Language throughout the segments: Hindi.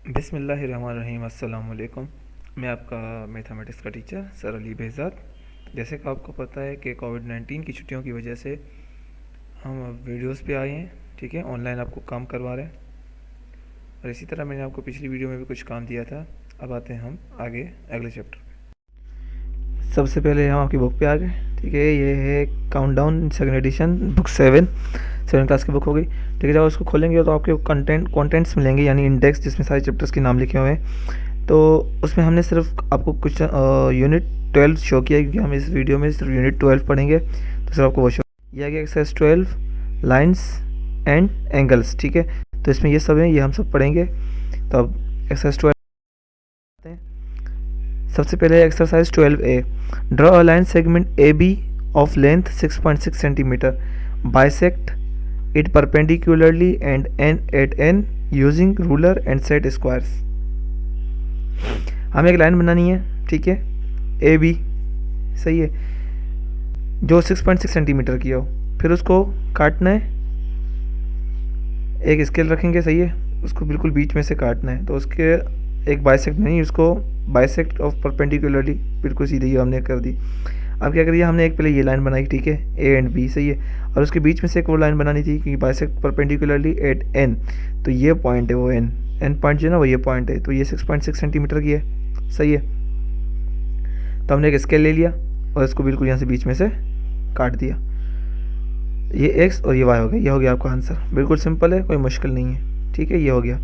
बिस्मिल्लाहिर्रहमानिर्रहीम। अस्सलाम वालेकुम। मैं आपका मैथमेटिक्स का टीचर सर अली बेहज़ाद। जैसे कि आपको पता है कि कोविड-19 की छुट्टियों की वजह से हम अब वीडियोस पे आए हैं, ठीक है, ऑनलाइन आपको काम करवा रहे हैं। और इसी तरह मैंने आपको पिछली वीडियो में भी कुछ काम दिया था। अब आते हैं हम आगे अगले चैप्टर पे। सबसे पहले हम आपकी बुक पे आ गए, ठीक है। ये है countdown second edition, book 7 class की बुक हो गई, ठीक है। जब उसको खोलेंगे तो आपके कंटेंट्स मिलेंगे, यानी इंडेक्स, जिसमें सारे चैप्टर्स के नाम लिखे हुए हैं। तो उसमें हमने सिर्फ आपको कुछ यूनिट 12 शो किया, क्योंकि हम इस वीडियो में सिर्फ यूनिट 12 पढ़ेंगे, तो सिर्फ आपको वो शो किया गया। एक्सरसाइज 12 लाइन्स एंड एंगल्स, ठीक है। तो इसमें ये सब है, ये हम सब पढ़ेंगे। तो अब एक्सरसाइज 12 आते हैं। सबसे पहले exercise 12A, draw a line segment A B of length 6.6 centimetre, bisect it perpendicularly and n at n using ruler and set squares। हमें एक लाइन बनानी है, ठीक है, ए बी, सही है, जो 6.6 सेंटीमीटर की हो। फिर उसको काटना है, एक स्केल रखेंगे, सही है, उसको बिल्कुल बीच में से काटना है। तो उसके एक बाइसेक्ट नहीं, उसको बाइसेक्ट ऑफ परपेंडिकुलरली, बिल्कुल सीधी हमने कर दी। अब क्या करिए, हमने एक पहले ये लाइन बनाई, ठीक है, ए एंड बी, सही है, और उसके बीच में से एक वो लाइन बनानी थी, क्योंकि बाइसेक्ट परपेंडिकुलरली एट एन, तो ये पॉइंट है वो एन पॉइंट जो है ना, वो ये पॉइंट है, तो ये 6.6 सेंटीमीटर की है, सही है। तो हमने एक स्केल ले लिया और इसको बिल्कुल यहाँ से बीच में से काट दिया। ये एक्स और ये वाई हो गया, ये हो गया आपका आंसर। बिल्कुल सिंपल है, कोई मुश्किल नहीं है, ठीक है, ये हो गया।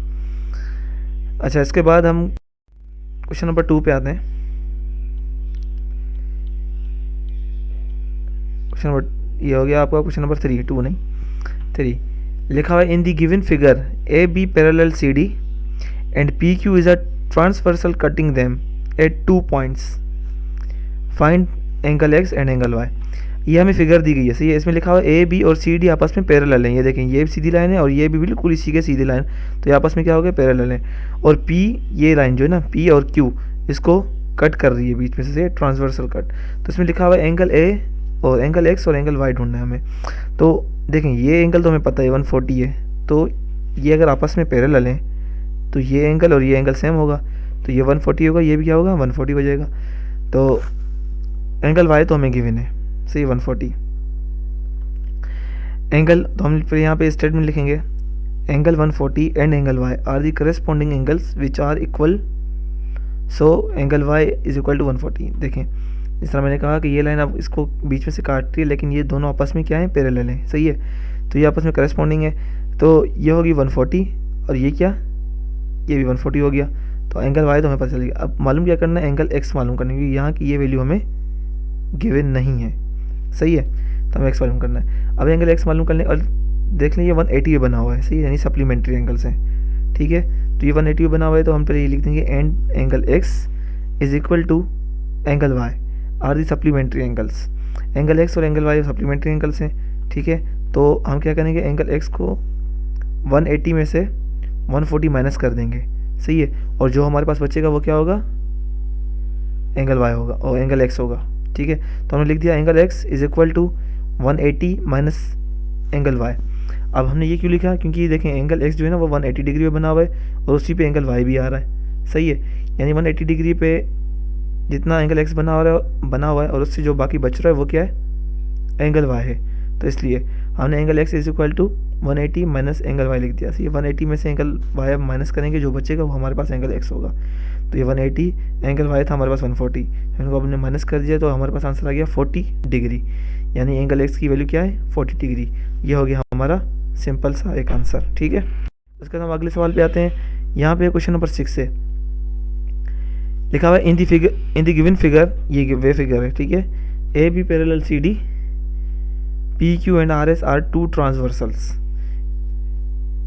अच्छा, इसके बाद हम क्वेश्चन नंबर 2 पे आते हैं। क्वेश्चन नंबर, ये हो गया आपका क्वेश्चन नंबर 3, 2 नहीं 3। लिखा हुआ है, in the given figure A B parallel C D and P Q is a transversal cutting them at 2 points, find angle X and angle Y. ये हमें फिगर दी गई है, सही है। इसमें लिखा हुआ है ए बी और सी डी आपस में पैरेलल हैं, ये देखें, ये सीधी लाइन है और ये भी बिल्कुल इसी के सीधी लाइन, तो ये आपस में क्या हो गया, पैरेलल है। और पी, ये लाइन जो है ना, पी और क्यू, इसको कट कर रही है बीच में से, ट्रांसवर्सल कट। तो इसमें लिखा हुआ है एंगल ए और एंगल एक्स और एंगल वाई ढूंढना है हमें। तो देखें, ये एंगल तो हमें पता है 140 है, तो ये अगर आपस में पैरेलल हैं तो ये एंगल और ये एंगल सेम होगा, तो ये 140 होगा, ये भी क्या होगा, 140 हो जाएगा। तो एंगल वाई तो हमें गिवन है, सही, 140 एंगल। तो हम फिर यहाँ पे स्टेटमेंट लिखेंगे, angle 140 and angle Y are the corresponding angles which are equal, so angle Y is equal to 140। देखें, जिस तरह मैंने कहा कि ये लाइन अब इसको बीच में से काटती है, लेकिन ये दोनों आपस में क्या है, पैरेलल हैं, सही है। तो ये आपस में करेस्पॉन्डिंग है, तो ये होगी 140 और ये क्या, ये भी 140 हो गया। तो एंगल वाई तो हमें पता चल गया। अब मालूम क्या करना है, एंगल एक्स मालूम करना है, क्योंकि यहाँ की ये वैल्यू हमें गिवन नहीं है, सही है, तो हमें एक्स मालूम करना है। अब एंगल एक्स मालूम करने, और देख लें ये 180 बना हुआ है, सही है, यानी सप्लीमेंट्री एंगल्स हैं, ठीक है। तो ये 180 बना हुआ है, तो हम पहले ये लिख देंगे, and angle X is equal to angle Y are the supplementary angles. Angle X और एंगल वाई सप्लीमेंट्री एंगल्स हैं, ठीक है। तो हम क्या करेंगे, एंगल एक्स को 180 में से 140 माइनस कर देंगे, सही है, और जो हमारे पास बचेगा वो क्या होगा, एंगल वाई होगा और एंगल एक्स होगा, ठीक है। तो हमने लिख दिया angle X is equal to 180 minus angle Y. अब हमने ये क्यों लिखा, क्योंकि देखें एंगल एक्स जो है ना वो 180 डिग्री पे बना हुआ है और उसी पे एंगल वाई भी आ रहा है, सही है, यानी 180 डिग्री पे जितना एंगल एक्स बना हुआ है और उससे जो बाकी बच रहा है वो क्या है, एंगल वाई है। तो इसलिए हमने angle X is equal to 180 minus angle Y लिख दिया, सही है। 180 में से एंगल वाई माइनस करेंगे, जो बचेगा वो हमारे पास एंगल एक्स होगा। तो ये 180, एंगल वाई था हमारे पास 140, इनको हमने माइनस कर दिया, तो हमारे पास आंसर आ गया 40 डिग्री, यानी एंगल एक्स की वैल्यू क्या है, 40 डिग्री। ये हो गया हमारा सिंपल सा एक आंसर, ठीक है। उसके बाद हम अगले सवाल पे आते हैं। यहाँ पे क्वेश्चन नंबर 6 है, लिखा हुआ है, इन द गिवन फिगर, ये वे फिगर है, ठीक है, A B parallel C D, P Q and R S are two transversals,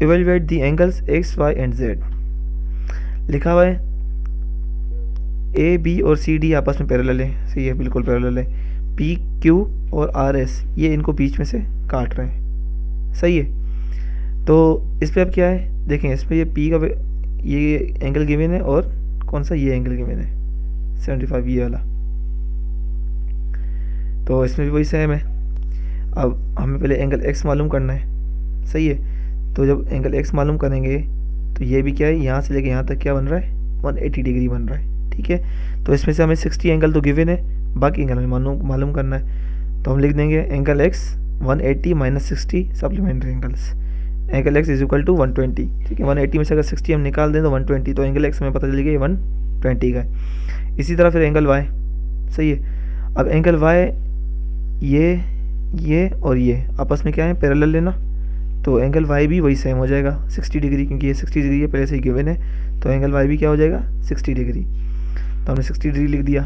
evaluate the angles X Y and Z. लिखा हुआ है ए बी और सी डी आपस में पैरेलल है, सही है, बिल्कुल पैरेलल है। पी क्यू और आर एस ये इनको बीच में से काट रहे हैं, सही है। तो इस पर अब क्या है, देखें, इस पर ये पी का ये एंगल गिवन है और कौन सा, ये एंगल गिवन है 75, ये वाला, तो इसमें भी वही सेम है। अब हमें पहले एंगल एक्स मालूम करना है, सही है। तो जब एंगल एक्स मालूम करेंगे तो ये भी क्या है, यहाँ से लेके यहाँ तक क्या बन रहा है, 180 डिग्री बन रहा है। ठीक है, तो इसमें से हमें 60 एंगल तो गिवन है, बाकी एंगल हमें मालूम करना है। तो हम लिख देंगे angle x 180 minus 60 supplementary angles, angle x is equal to 120। ठीक है, 180 में से अगर 60 हम निकाल दें तो 120, तो एंगल x हमें पता चल गया 120 का है। इसी तरह फिर एंगल y, सही है। अब एंगल y ये और ये आपस में क्या है, पैरेलल लेना, तो एंगल y भी वही सेम हो जाएगा 60 डिग्री, क्योंकि ये 60 डिग्री है पहले से ही गिवन है, तो एंगल y भी क्या हो जाएगा 60 डिग्री। तो हमने 60 डिग्री लिख दिया,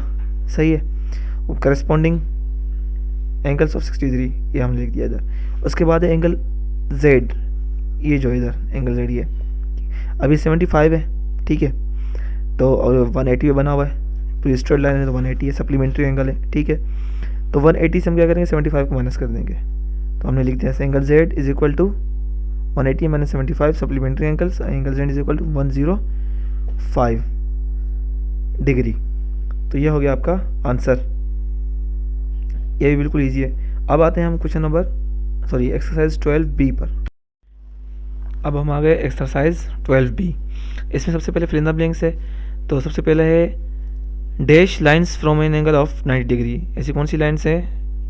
सही है। वो करस्पॉन्डिंग एंगल्स ऑफ 60 डिग्री ये हमने लिख दिया इधर। उसके बाद है एंगल z, ये जो इधर एंगल z ये अभी 75 है, ठीक है, तो और 180 पे बना हुआ है, पूरी स्ट्रेट लाइन है तो 180 है, सप्लीमेंट्री एंगल है। ठीक है, तो 180 से हम क्या करेंगे, 75 को माइनस कर देंगे, तो हमने लिख दिया angle z is equal to 180 minus 75 supplementary angles, angle z is equal to 105 degree. तो ये हो गया आपका आंसर, ये भी बिल्कुल ईजी है। अब आते हैं हम क्वेश्चन नंबर एक्सरसाइज 12B पर। अब हम आ गए एक्सरसाइज 12B। इसमें सबसे पहले फिल इन द ब्लैंक्स है, तो सबसे पहले है dash lines from an angle of 90 degree. ऐसी कौन सी लाइंस है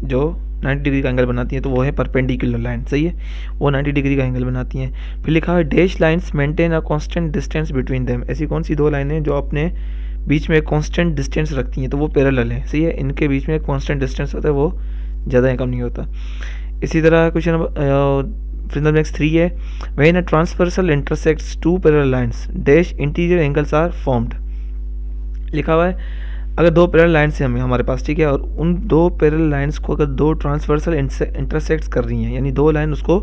जो 90 डिग्री का एंगल बनाती है, तो वो है परपेंडिकुलर लाइन, सही है, वो 90 डिग्री का एंगल बनाती हैं। फिर लिखा है dash lines maintain a constant distance between them. ऐसी कौन सी दो लाइनें जो अपने बीच में कांस्टेंट डिस्टेंस रखती हैं, तो वो पैरेलल है, सही है, इनके बीच में कांस्टेंट डिस्टेंस होता है, वो ज़्यादा या कम नहीं होता। इसी तरह क्वेश्चन नंबर नेक्स्ट 3 है when a transversal intersects two parallel lines dash interior angles are formed. लिखा हुआ है अगर दो पैरेलल लाइन्स हैं हमारे पास, ठीक है, और उन दो पैरेलल लाइंस को अगर दो ट्रांसवर्सल इंटरसेक्ट्स कर रही हैं, यानी दो लाइन उसको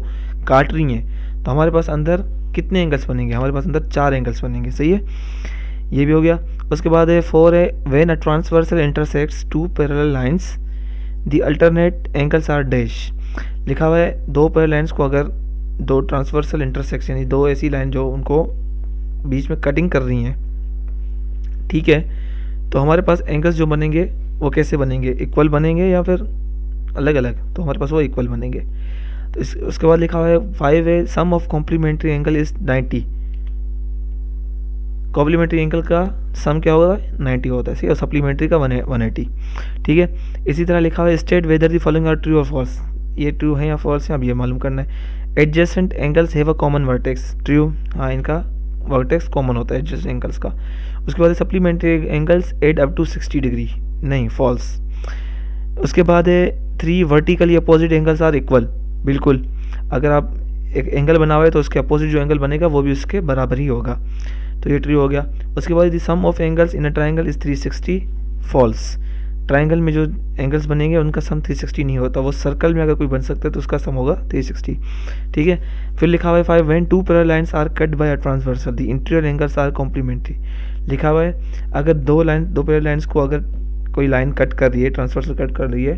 काट रही हैं, तो हमारे पास अंदर कितने एंगल्स बनेंगे, हमारे पास अंदर 4 एंगल्स बनेंगे, सही है, ये भी हो गया। उसके बाद है 4 है when a transversal intersects two parallel lines the alternate angles are dash. लिखा हुआ है दो पैरेलल लाइंस को अगर दो ट्रांसवर्सल इंटरसेक्शन, यानी दो ऐसी लाइन जो उनको बीच में कटिंग कर रही हैं, ठीक है, तो हमारे पास एंगल्स जो बनेंगे वो कैसे बनेंगे, इक्वल बनेंगे या फिर अलग अलग, तो हमारे पास वो इक्वल बनेंगे। तो उसके बाद लिखा हुआ है 5 है sum of complementary angle is 90। Complementary angle का सम क्या होगा 90 होता है, और सप्लीमेंट्री का 180, ठीक है। इसी तरह लिखा हुआ है state whether the following are true और फॉल्स। ये ट्रू है या फॉल्स है, अब ये मालूम करना है। Adjacent angles have a common vertex, true, हाँ इनका वर्टेक्स कॉमन होता है एडजेसेंट एंगल्स का। उसके बाद supplementary angles add up to 60 degree, नहीं फॉल्स। उसके बाद है 3 vertically opposite angles are equal, बिल्कुल, अगर आप एक एंगल बना हुआ है तो उसके अपोजिट जो एंगल बनेगा वो भी उसके बराबर ही होगा, तो ये ट्रू हो गया। उसके बाद the sum of angles in a triangle is 360, false. Triangle में जो एंगल्स बनेंगे उनका सम 360 नहीं होता, वो सर्कल में अगर कोई बन सकता है तो उसका सम होगा 360, ठीक है। फिर लिखा हुआ है 5 when two parallel lines are cut by a transversal the interior angles are complementary. लिखा हुआ है अगर दो पैरेलल लाइंस को अगर कोई लाइन कट कर रही है, ट्रांसवर्सल कट कर रही है,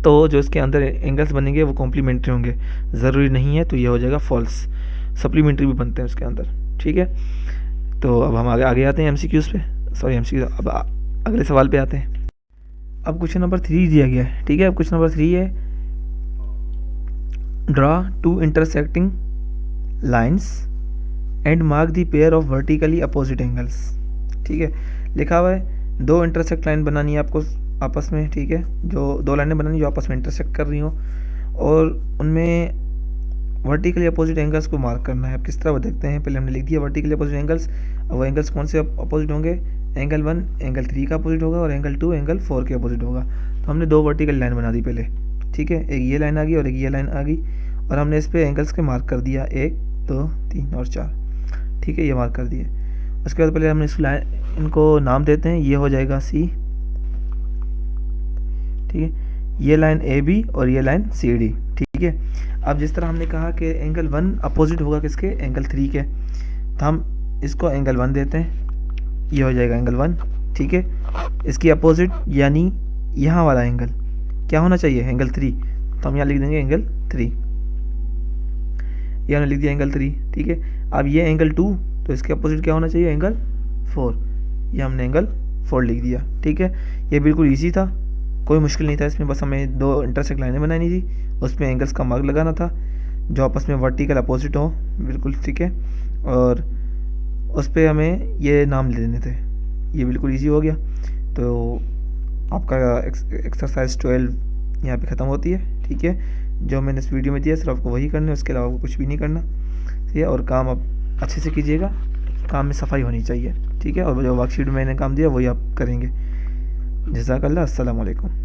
तो जो इसके अंदर एंगल्स बनेंगे वो कॉम्प्लीमेंट्री होंगे, ज़रूरी नहीं है, तो ये हो जाएगा फॉल्स, सप्लीमेंट्री भी बनते हैं उसके अंदर, ठीक है। तो अब हम आगे आते हैं एमसीक्यूज़ पे, अब अगले सवाल पे आते हैं। अब क्वेश्चन नंबर 3 दिया गया है, ठीक है। अब क्वेश्चन नंबर 3 है draw 2 intersecting lines and mark the pair of vertically opposite angles, ठीक है। लिखा हुआ है दो इंटरसेक्ट लाइन बनानी है आपको आपस में, ठीक है, जो दो लाइनें बनानी जो आपस में इंटरसेक्ट कर रही हो, और उनमें वर्टिकली अपोजिट एंगल्स को मार्क करना है। अब किस तरह वो देखते हैं, पहले हमने लिख दिया वर्टिकली अपोजिट एंगल्स, अब वो एंगल्स कौन से अपोजिट होंगे, एंगल 1 एंगल 3 का अपोजिट होगा और एंगल 2 एंगल 4 के अपोजिट होगा। तो हमने दो वर्टिकल लाइन बना दी पहले, ठीक है, एक ये लाइन आ गई और एक ये लाइन आ गई, और हमने इस पर एंगल्स के मार्क कर दिया 1 2 3 और 4, ठीक है, ये मार्क कर दिए। उसके बाद पहले हमने इस लाइन इनको नाम देते हैं, ये हो जाएगा C, ठीक है, ये लाइन AB और ये लाइन CD, ठीक है। अब जिस तरह हमने कहा कि एंगल 1 अपोजिट होगा किसके, एंगल 3 के, तो हम इसको एंगल 1 देते हैं, ये हो जाएगा एंगल 1, ठीक है। इसकी अपोजिट यानी यहाँ वाला एंगल क्या होना चाहिए, एंगल 3, तो हम यहाँ लिख देंगे एंगल 3, यहाँ लिख दिया एंगल 3, ठीक है। अब ये एंगल 2, तो इसके अपोजिट क्या होना चाहिए, एंगल 4, ये हमने एंगल 4 लिख दिया, ठीक है। ये बिल्कुल ईजी था, कोई मुश्किल नहीं था इसमें, बस हमें दो इंटरसेक्ट लाइनें बनानी थी, उसमें एंगल्स का मार्क लगाना था जो आपस में वर्टिकल अपोजिट हो, बिल्कुल ठीक है। और उस पर हमें ये नाम ले देने थे। ये बिल्कुल इजी हो गया। तो आपका एक्सरसाइज 12 यहाँ पे ख़त्म होती है। ठीक है, जो मैंने इस वीडियो में दिया सिर्फ आपको वही करना है, उसके अलावा आपको कुछ भी नहीं करना। ठीक है, और काम आप अच्छे से कीजिएगा, काम में सफाई होनी चाहिए। ठीक है, और जो वर्कशीट में मैंने काम दिया वही आप करेंगे। जज़ाकल्लाह, अस्सलाम वालेकुम।